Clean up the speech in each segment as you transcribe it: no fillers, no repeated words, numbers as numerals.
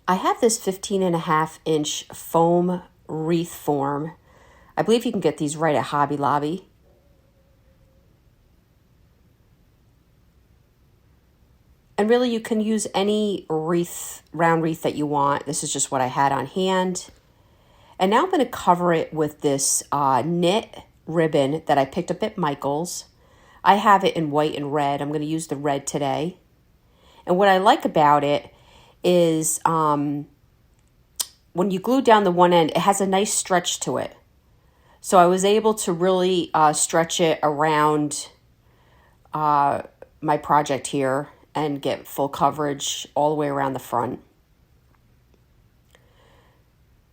I have this 15.5-inch foam wreath form. I believe you can get these right at Hobby Lobby. And really you can use any wreath, round wreath that you want. This is just what I had on hand. And now I'm going to cover it with this knit ribbon that I picked up at Michael's. I have it in white and red. I'm going to use the red today. And what I like about it is when you glue down the one end, it has a nice stretch to it. So I was able to really stretch it around my project here and get full coverage all the way around the front.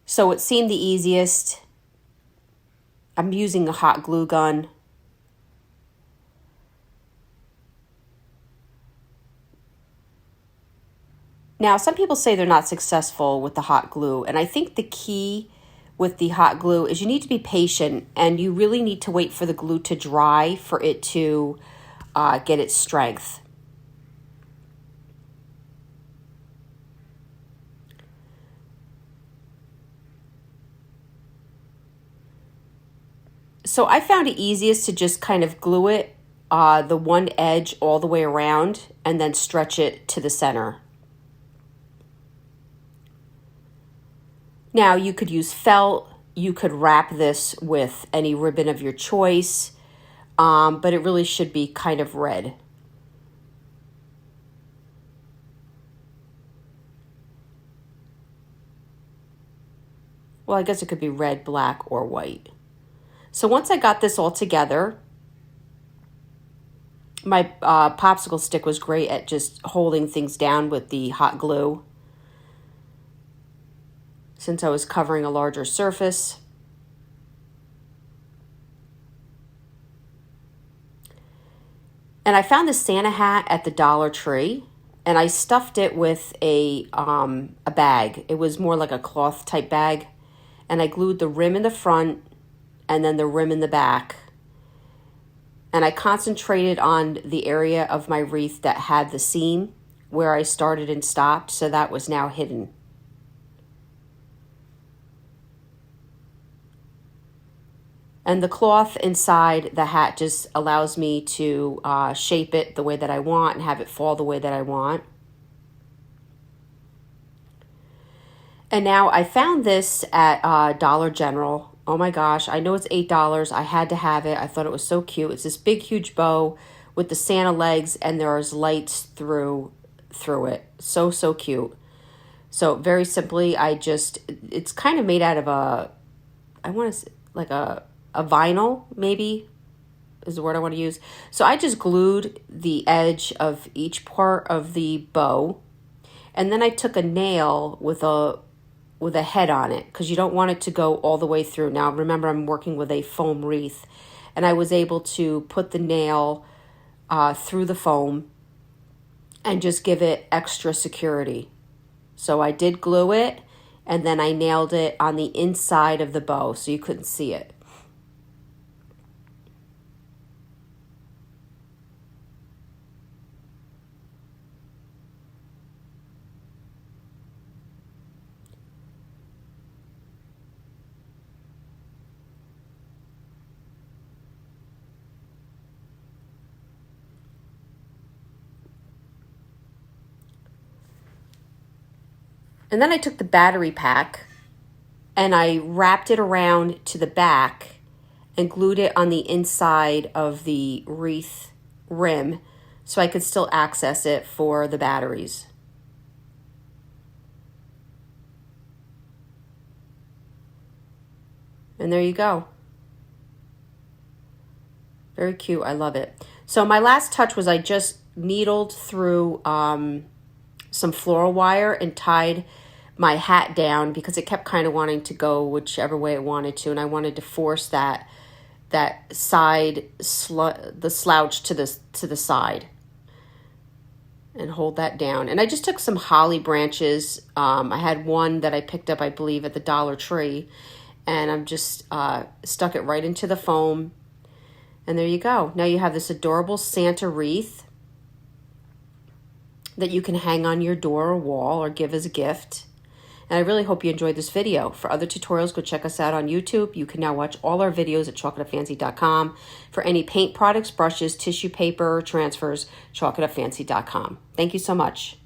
So it seemed the easiest. I'm using a hot glue gun. Now, some people say they're not successful with the hot glue, and I think the key with the hot glue is you need to be patient, and you really need to wait for the glue to dry for it to get its strength. So I found it easiest to just kind of glue it, the one edge all the way around, and then stretch it to the center. Now you could use felt, you could wrap this with any ribbon of your choice, but it really should be kind of red. Well, I guess it could be red, black, or white. So once I got this all together, my popsicle stick was great at just holding things down with the hot glue, since I was covering a larger surface. And I found this Santa hat at the Dollar Tree, and I stuffed it with a bag. It was more like a cloth type bag, and I glued the rim in the front and then the rim in the back. And I concentrated on the area of my wreath that had the seam where I started and stopped, so that was now hidden. And the cloth inside the hat just allows me to shape it the way that I want and have it fall the way that I want. And now I found this at Dollar General. Oh my gosh, I know it's $8. I had to have it. I thought it was so cute. It's this big, huge bow with the Santa legs, and there's lights through it. So, so cute. So very simply, it's kind of made out of I want to say like a vinyl, maybe is the word I want to use. So I just glued the edge of each part of the bow, and then I took a nail with a head on it, because you don't want it to go all the way through. Now remember, I'm working with a foam wreath, and I was able to put the nail through the foam and just give it extra security. So I did glue it, and then I nailed it on the inside of the bow so you couldn't see it. And then I took the battery pack and I wrapped it around to the back and glued it on the inside of the wreath rim so I could still access it for the batteries. And there you go. Very cute. I love it. So my last touch was I just needled through some floral wire and tied my hat down, because it kept kind of wanting to go whichever way it wanted to, and I wanted to force that side the slouch to the side and hold that down. And I just took some holly branches. I had one that I picked up, I believe, at the Dollar Tree, and I'm just stuck it right into the foam. And there you go. Now you have this adorable Santa wreath that you can hang on your door or wall or give as a gift. And I really hope you enjoyed this video. For other tutorials, go check us out on YouTube. You can now watch all our videos at chalkitupfancy.com. For any paint products, brushes, tissue paper, transfers, chalkitupfancy.com. Thank you so much.